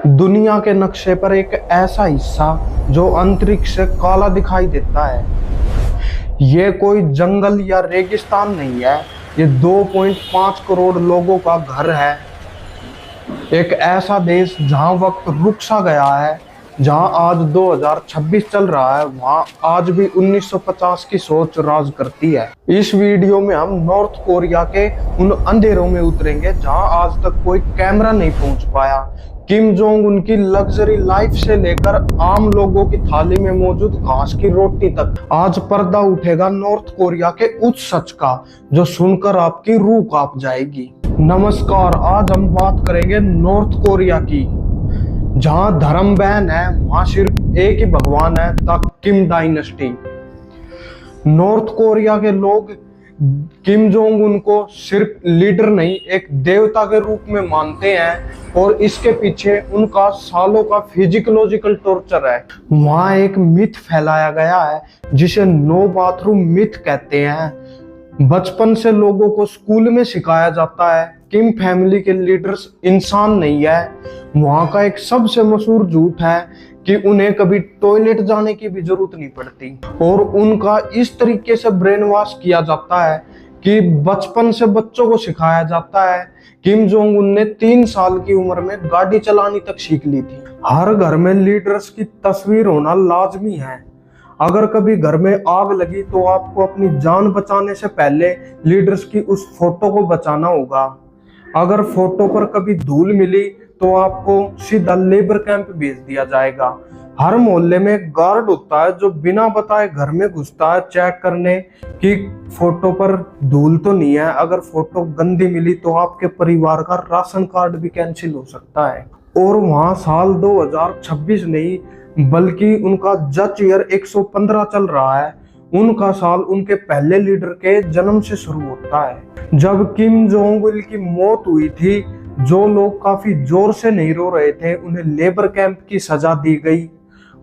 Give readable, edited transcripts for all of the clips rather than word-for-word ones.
दुनिया के नक्शे पर एक ऐसा हिस्सा जो अंतरिक्ष से काला दिखाई देता है। ये कोई जंगल या रेगिस्तान नहीं है, ये 2.5 करोड़ लोगों का घर है। एक ऐसा देश जहां वक्त रुक सा गया है, जहां आज 2026 चल रहा है, वहां आज भी 1950 की सोच राज करती है। इस वीडियो में हम नॉर्थ कोरिया के उन अंधेरों में उतरेंगे जहां आज तक कोई कैमरा नहीं पहुंच पाया। किम जोंग उनकी लग्जरी लाइफ से लेकर आम लोगों की थाली में मौजूद घास की रोटी तक। आज पर्दा उठेगा नॉर्थ कोरिया के उस सच का जो सुनकर आपकी रूह कांप जाएगी। नमस्कार, आज हम बात करेंगे नॉर्थ कोरिया की, जहां धर्म बैन है, वहां सिर्फ एक ही भगवान है, the Kim dynasty. North Korea के लोग किम जोंग उनको सिर्फ लीडर नहीं, एक देवता के रूप में मानते हैं और इसके पीछे उनका सालों का फिजिकोलॉजिकल टॉर्चर है। वहां एक मिथ फैलाया गया है जिसे नो बाथरूम मिथ कहते हैं। बचपन से लोगों को स्कूल में सिखाया जाता है किम फैमिली के लीडर्स इंसान नहीं है। वहां का एक सबसे मशहूर झूठ है कि उन्हें कभी टॉयलेट जाने की भी जरूरत नहीं पड़ती, और उनका इस तरीके से ब्रेन वॉश किया जाता है कि बचपन से बच्चों को सिखाया जाता है। किम जोंग उन ने 3 साल की उम्र में गाड़ी चलानी तक सीख ली थी। हर घर में लीडर्स की तस्वीर होना लाजमी है। अगर कभी घर में आग लगी तो आपको अपनी जान बचाने से पहले लीडर्स की उस फोटो को बचाना होगा। अगर फोटो पर कभी धूल मिली तो आपको सीधा लेबर कैंप भेज दिया जाएगा। हर मोहल्ले में एक गार्ड होता है जो बिना बताए घर में घुसता है चेक करने कि फोटो पर धूल तो नहीं है। अगर फोटो गंदी मिली तो आपके परिवार का राशन कार्ड भी कैंसिल हो सकता है। और वहां साल 2026 नहीं बल्कि उनका जज ईयर 115 चल रहा है। उनका साल उनके पहले लीडर के जन्म से शुरू होता है। जब किम जोंग उल की मौत हुई थी, जो लोग काफी जोर से नहीं रो रहे थे उन्हें लेबर कैंप की सजा दी गई,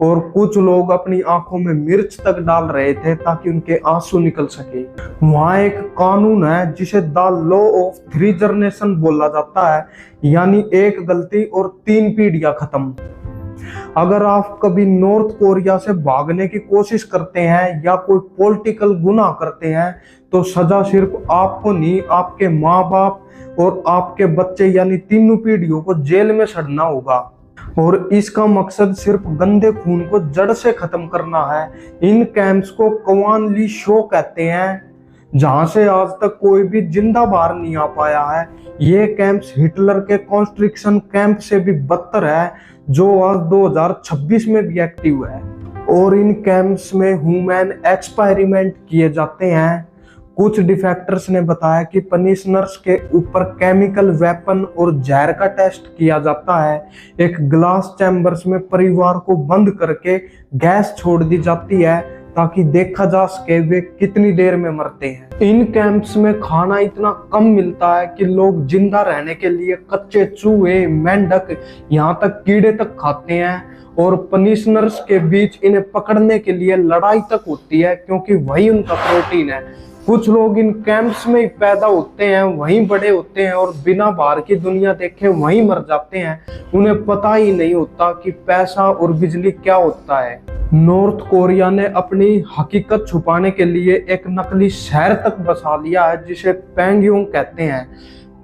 और कुछ लोग अपनी आंखों में मिर्च तक डाल रहे थे ताकि उनके आंसू निकल सके। वहां एक कानून है जिसे द लॉ ऑफ 3 जनरेशन बोला जाता है, यानी एक गलती और 3 पीढ़ियां खत्म। अगर आप कभी नॉर्थ कोरिया से भागने की कोशिश करते हैं या कोई पॉलिटिकल गुनाह करते हैं तो सजा सिर्फ आपको नहीं, आपके माँ बाप और आपके बच्चे यानी 3 पीढ़ियों को जेल में सड़ना होगा। और इसका मकसद सिर्फ गंदे खून को जड़ से खत्म करना है। इन कैंप्स को कवान ली शो कहते हैं, जहां से आज तक कोई भी जिंदा बाहर नहीं आ पाया है। ये कैंप्स हिटलर के कॉन्स्ट्रिक्शन कैंप से भी बदतर है, जो आज 2026 में भी एक्टिव है। और इन कैंप्स में ह्यूमन एक्सपेरिमेंट किए जाते हैं। कुछ डिफेक्टर्स ने बताया कि पनिशनर्स के ऊपर केमिकल वेपन और जहर का टेस्ट किया जाता है। एक ग्लास चैम्बर्स में परिवार को बंद करके गैस छोड़ दी जाती है ताकि देखा जा सके वे कितनी देर में मरते हैं। इन कैंप्स में खाना इतना कम मिलता है कि लोग जिंदा रहने के लिए कच्चे चूहे, मेंढक, यहाँ तक कीड़े तक खाते हैं। और पनिशनर्स के बीच इन्हें पकड़ने के लिए लड़ाई तक होती है क्योंकि वही उनका प्रोटीन है। कुछ लोग इन कैंप्स में ही पैदा होते हैं, वहीं बड़े होते हैं और बिना बाहर की दुनिया देखे वहीं मर जाते हैं। उन्हें पता ही नहीं होता कि पैसा और बिजली क्या होता है। नॉर्थ कोरिया ने अपनी हकीकत छुपाने के लिए एक नकली शहर तक बसा लिया है जिसे पैंगयोंग कहते हैं।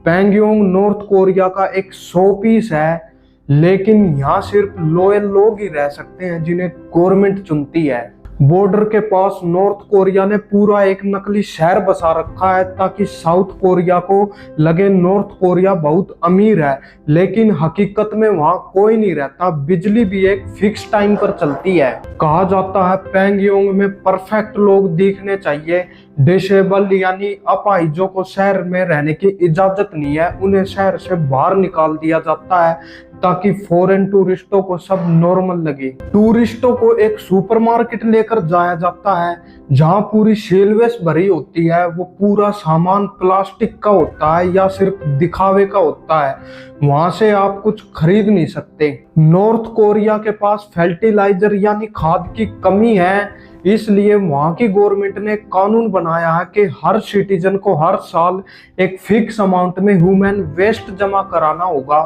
पैंगयोंग नॉर्थ कोरिया का एक 100 पीस है, लेकिन यहाँ सिर्फ लॉयल लोग ही रह सकते हैं जिन्हें गवर्नमेंट चुनती है। बॉर्डर के पास नॉर्थ कोरिया ने पूरा एक नकली शहर बसा रखा है ताकि साउथ कोरिया को लगे नॉर्थ कोरिया बहुत अमीर है, लेकिन हकीकत में वहां कोई नहीं रहता। बिजली भी एक फिक्स टाइम पर चलती है। कहा जाता है पैंगयोंग में परफेक्ट लोग दिखने चाहिए। डिसेबल यानी अपाहिजों को शहर में रहने की इजाजत नहीं है, उन्हें शहर से बाहर निकाल दिया जाता है ताकि फॉरेन टूरिस्टों को सब नॉर्मल लगे। टूरिस्टों को एक सुपरमार्केट लेकर जाया जाता है जहां पूरी सेलवेस भरी होती है। वो पूरा सामान प्लास्टिक का होता है या सिर्फ दिखावे का होता है। वहां से आप कुछ खरीद नहीं सकते। नॉर्थ कोरिया के पास फर्टिलाइजर यानी खाद की कमी है, इसलिए वहां की गवर्नमेंट ने कानून बनाया है कि हर सिटीजन को हर साल एक फिक्स अमाउंट में ह्यूमन वेस्ट जमा कराना होगा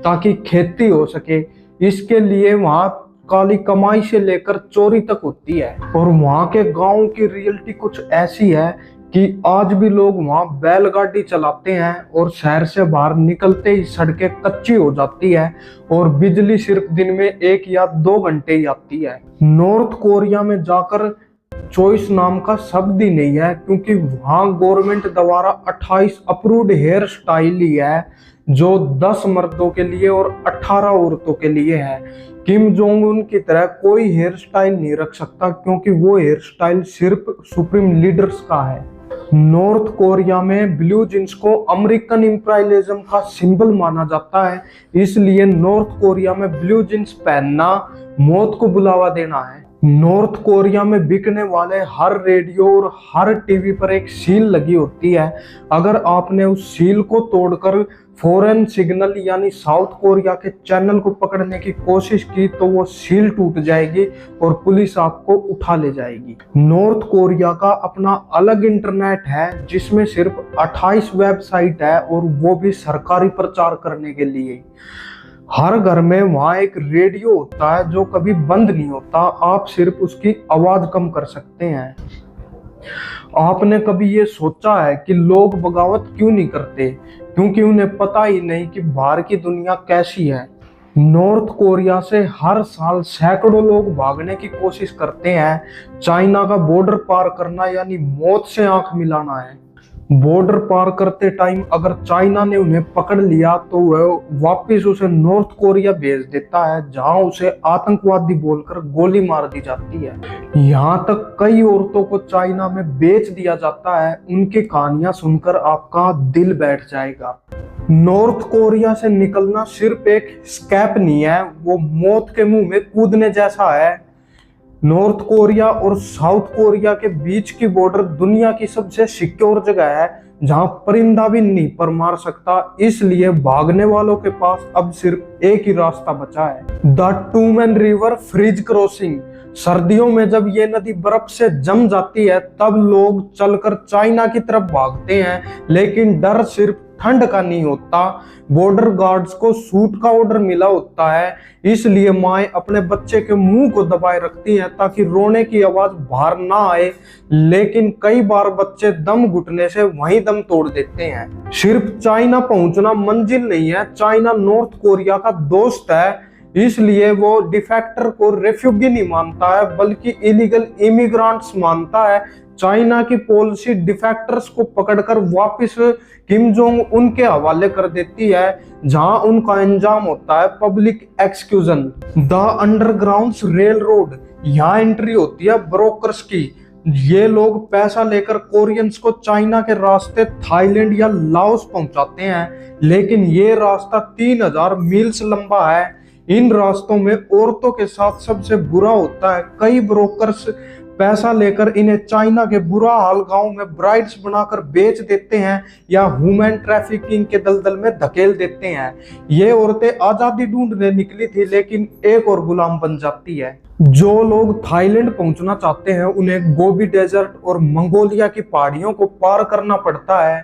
ताकि खेती हो सके। इसके लिए वहाँ काली कमाई से लेकर चोरी तक होती है। और वहाँ के गांव की रियलिटी कुछ ऐसी है कि आज भी लोग वहाँ बैलगाड़ी चलाते हैं और शहर से बाहर निकलते ही सड़कें कच्ची हो जाती है और बिजली सिर्फ दिन में 1 या 2 घंटे ही आती है। नॉर्थ कोरिया में जाकर चॉइस नाम का शब्द ही नहीं है, क्योंकि वहाँ गवर्नमेंट द्वारा 28 अप्रूव्ड हेयर स्टाइल ही है जो 10 मर्दों के लिए और 18 औरतों के लिए है। किम जोंग उन की तरह कोई हेयर स्टाइल नहीं रख सकता, क्योंकि वो हेयर स्टाइल सिर्फ सुप्रीम लीडर्स का है। नॉर्थ कोरिया में ब्लू जींस को अमेरिकन इंपीरियलिज्म का सिंबल माना जाता है, इसलिए नॉर्थ कोरिया में ब्लू जींस पहनना मौत को बुलावा देना है। नॉर्थ कोरिया में बिकने वाले हर रेडियो और हर टीवी पर एक सील लगी होती है। अगर आपने उस सील को तोड़कर फॉरेन सिग्नल यानी साउथ कोरिया के चैनल को पकड़ने की कोशिश की तो वो सील टूट जाएगी और पुलिस आपको उठा ले जाएगी। नॉर्थ कोरिया का अपना अलग इंटरनेट है जिसमें सिर्फ 28 वेबसाइट है और वो भी सरकारी प्रचार करने के लिए। हर घर में वहाँ एक रेडियो होता है जो कभी बंद नहीं होता, आप सिर्फ उसकी आवाज कम कर सकते हैं। आपने कभी ये सोचा है कि लोग बगावत क्यों नहीं करते? क्योंकि उन्हें पता ही नहीं कि बाहर की दुनिया कैसी है। नॉर्थ कोरिया से हर साल सैकड़ों लोग भागने की कोशिश करते हैं। चाइना का बॉर्डर पार करना यानी मौत से आंख मिलाना है। बॉर्डर पार करते टाइम अगर चाइना ने उन्हें पकड़ लिया तो वह वापस उसे नॉर्थ कोरिया भेज देता है, जहां उसे आतंकवादी बोलकर गोली मार दी जाती है। यहां तक कई औरतों को चाइना में बेच दिया जाता है। उनकी कहानियां सुनकर आपका दिल बैठ जाएगा। नॉर्थ कोरिया से निकलना सिर्फ एक स्कैप नहीं है, वो मौत के मुंह में कूदने जैसा है। नॉर्थ कोरिया और साउथ कोरिया के बीच की बॉर्डर दुनिया की सबसे सिक्योर जगह है, जहां परिंदा भी नहीं पर मार सकता। इसलिए भागने वालों के पास अब सिर्फ एक ही रास्ता बचा है, द टूमैन रिवर फ्रीज क्रॉसिंग। सर्दियों में जब ये नदी बर्फ से जम जाती है तब लोग चलकर चाइना की तरफ भागते हैं, लेकिन डर सिर्फ ठंड का नहीं होता, बॉर्डर गार्ड्स को सूट का ऑर्डर मिला होता है। इसलिए माएं अपने बच्चे के मुंह को दबाए रखती हैं ताकि रोने की आवाज बाहर ना आए, लेकिन कई बार बच्चे दम घुटने से वहीं दम तोड़ देते हैं। सिर्फ चाइना पहुंचना मंजिल नहीं है, चाइना नॉर्थ कोरिया का दोस्त है, इसलिए वो डिफेक्टर को रेफ्यूजी नहीं मानता है बल्कि इलीगल इमिग्रेंट्स मानता है। चाइना की पॉलिसी डिफेक्टर्स को पकड़कर वापस किम जोंग उनके हवाले कर देती है, जहां उनका अंजाम होता है public execution. The underground rail road, यहाँ एंट्री होती है ब्रोकर्स की। ये लोग पैसा लेकर कोरियंस को चाइना के रास्ते थाईलैंड या लाओस पहुंचाते हैं, लेकिन ये रास्ता 3000 मील्स लंबा है। इन रास्तों में औरतों के साथ सबसे बुरा होता है। कई ब्रोकर्स पैसा लेकर इन्हें चाइना के बुरा हाल गांव में ब्राइड्स बनाकर बेच देते हैं या ह्यूमन ट्रैफिकिंग के दलदल में धकेल देते हैं। ये औरतें आजादी ढूंढने निकली थी, लेकिन एक और गुलाम बन जाती है। जो लोग थाईलैंड पहुंचना चाहते हैं उन्हें गोबी डेजर्ट और मंगोलिया की पहाड़ियों को पार करना पड़ता है।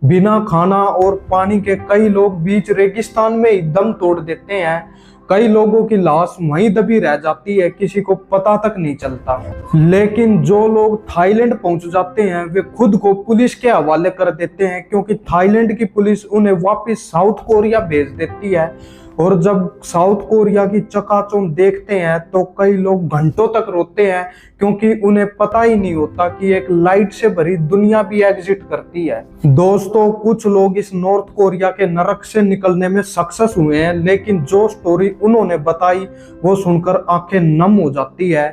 बिना खाना और पानी के कई लोग बीच रेगिस्तान में ही दम तोड़ देते हैं। कई लोगों की लाश वहीं दबी रह जाती है, किसी को पता तक नहीं चलता। लेकिन जो लोग थाईलैंड पहुंच जाते हैं वे खुद को पुलिस के हवाले कर देते हैं, क्योंकि थाईलैंड की पुलिस उन्हें वापस साउथ कोरिया भेज देती है। और जब साउथ कोरिया की चकाचौंध देखते हैं तो कई लोग घंटों तक रोते हैं, क्योंकि उन्हें पता ही नहीं होता कि एक लाइट से भरी दुनिया भी एग्जिट करती है। दोस्तों, कुछ लोग इस नॉर्थ कोरिया के नरक से निकलने में सक्सेस हुए हैं, लेकिन जो स्टोरी उन्होंने बताई वो सुनकर आंखें नम हो जाती है।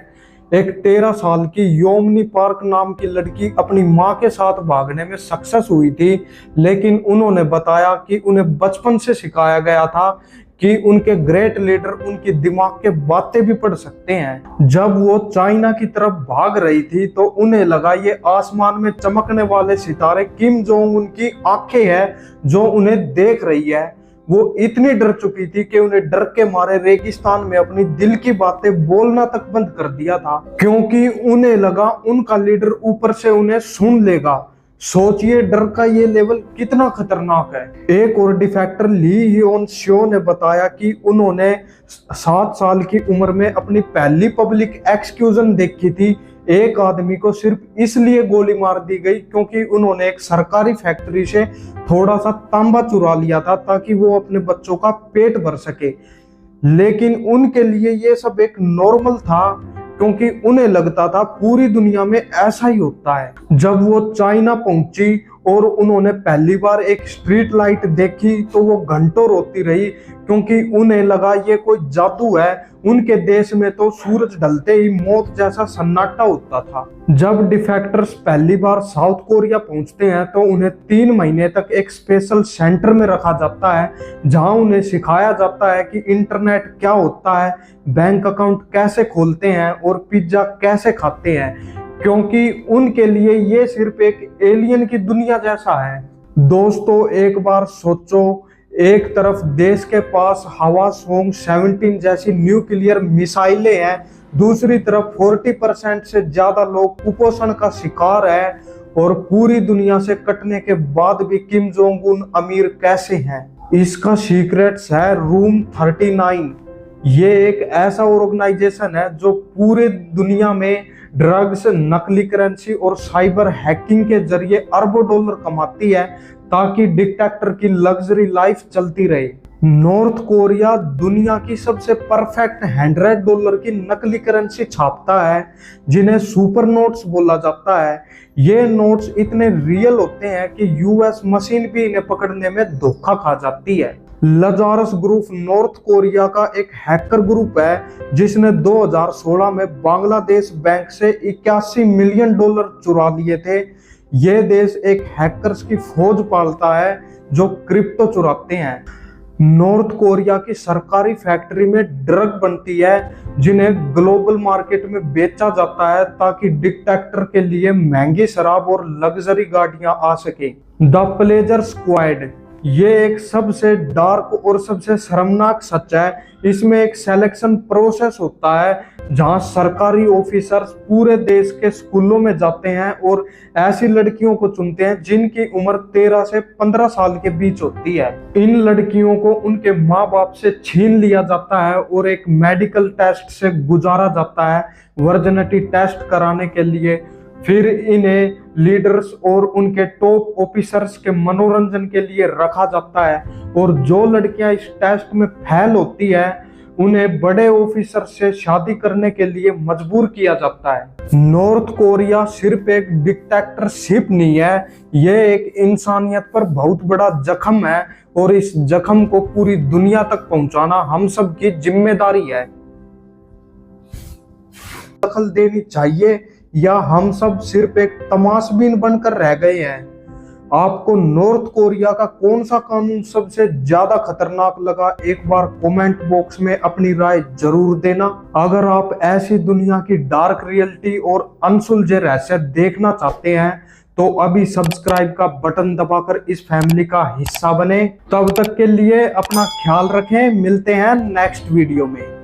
एक 13 साल की योमनी पार्क नाम की लड़की अपनी माँ के साथ भागने में सक्सेस हुई थी, लेकिन उन्होंने बताया कि उन्हें बचपन से सिखाया गया था कि उनके ग्रेट लीडर उनकी दिमाग के बातें भी पढ़ सकते हैं। जब वो चाइना की तरफ भाग रही थी तो उन्हें लगा ये आसमान में चमकने वाले सितारे किम जोंग उन की आंखें हैं जो उन्हें देख रही है। वो इतनी डर चुकी थी कि उन्हें डर के मारे रेगिस्तान में अपनी दिल की बातें बोलना तक बंद कर दिया था, क्योंकि उन्हें लगा उनका लीडर ऊपर से उन्हें सुन लेगा। सोचिए डर का ये लेवल कितना खतरनाक है। एक और डिफेक्टर ली हियोन शियो ने बताया कि उन्होंने 7 साल की उम्र में अपनी पहली पब्लिक एक्सक्यूजन देखी थी। एक आदमी को सिर्फ इसलिए गोली मार दी गई क्योंकि उन्होंने एक सरकारी फैक्ट्री से थोड़ा सा तांबा चुरा लिया था ताकि वो अपने बच्चों का पेट भर सके। लेकिन उनके लिए ये सब एक नॉर्मल था क्योंकि उन्हें लगता था पूरी दुनिया में ऐसा ही होता है। जब वो चाइना पहुंची और उन्होंने पहली बार एक स्ट्रीट लाइट देखी तो वो घंटों रोती रही क्योंकि उन्हें लगा ये कोई जादू है। उनके देश में तो सूरज ढलते ही मौत जैसा सन्नाटा होता था। जब डिफेक्टर्स पहली बार साउथ कोरिया पहुंचते हैं तो उन्हें 3 महीने तक एक स्पेशल सेंटर में रखा जाता है जहां उन्हें सिखाया जाता है कि इंटरनेट क्या होता है, बैंक अकाउंट कैसे खोलते हैं और पिज्जा कैसे खाते हैं, क्योंकि उनके लिए ये सिर्फ एक एलियन की दुनिया जैसा है। दोस्तों एक बार सोचो, एक तरफ देश के पास हवासोंग 17 जैसी न्यूक्लियर मिसाइलें हैं, दूसरी तरफ 40% से ज्यादा लोग कुपोषण का शिकार है और पूरी दुनिया से कटने के बाद भी किम जोंग उन अमीर कैसे हैं। इसका सीक्रेट्स है रूम 39। ये एक ऐसा ऑर्गेनाइजेशन है जो पूरे दुनिया में ड्रग्स, नकली करेंसी और साइबर हैकिंग के जरिए अरबों डॉलर कमाती है ताकि डिक्टेटर की लग्जरी लाइफ चलती रहे। नॉर्थ कोरिया दुनिया की सबसे परफेक्ट $100 की नकली करेंसी छापता है जिन्हें सुपर नोट्स बोला जाता है। ये नोट्स इतने रियल होते हैं कि यूएस मशीन भी इन्हें पकड़ने में धोखा खा जाती है। लजारस ग्रुप नॉर्थ कोरिया का एक हैकर ग्रुप है जिसने 2016 में बांग्लादेश बैंक से $81 मिलियन चुरा लिए थे। यह देश एक हैकर्स की फौज पालता है जो क्रिप्टो चुराते हैं। नॉर्थ कोरिया की सरकारी फैक्ट्री में ड्रग बनती है जिन्हें ग्लोबल मार्केट में बेचा जाता है ताकि डिक्टेटर के लिए महंगी शराब और लग्जरी गाड़ियां आ सके। द प्लेजर स्क्वाड ये एक सबसे डार्क और सबसे शर्मनाक सच है। इसमें एक सिलेक्शन प्रोसेस होता है जहां सरकारी ऑफिसर्स पूरे देश के स्कूलों में जाते हैं और ऐसी लड़कियों को चुनते हैं जिनकी उम्र 13 से 15 साल के बीच होती है। इन लड़कियों को उनके माँ बाप से छीन लिया जाता है और एक मेडिकल टेस्ट से गुजारा जाता है वर्जिनिटी टेस्ट कराने के लिए। फिर इन्हें लीडर्स और उनके टॉप ऑफिसर्स के मनोरंजन के लिए रखा जाता है और जो लड़कियां इस टेस्ट में फेल होती है उन्हें बड़े ऑफिसर से शादी करने के लिए मजबूर किया जाता है। नॉर्थ कोरिया सिर्फ एक डिक्टेटरशिप नहीं है, यह एक इंसानियत पर बहुत बड़ा जख्म है और इस जख्म को पूरी दुनिया तक पहुंचाना हम सब की जिम्मेदारी है। दखल देनी चाहिए या हम सब सिर्फ एक तमाशबीन बनकर रह गए हैं। आपको नॉर्थ कोरिया का कौन सा कानून सबसे ज्यादा खतरनाक लगा, एक बार कमेंट बॉक्स में अपनी राय जरूर देना। अगर आप ऐसी दुनिया की डार्क रियलिटी और अनसुलझे रहस्य देखना चाहते हैं तो अभी सब्सक्राइब का बटन दबाकर इस फैमिली का हिस्सा बने। तब तक के लिए अपना ख्याल रखें, मिलते हैं नेक्स्ट वीडियो में।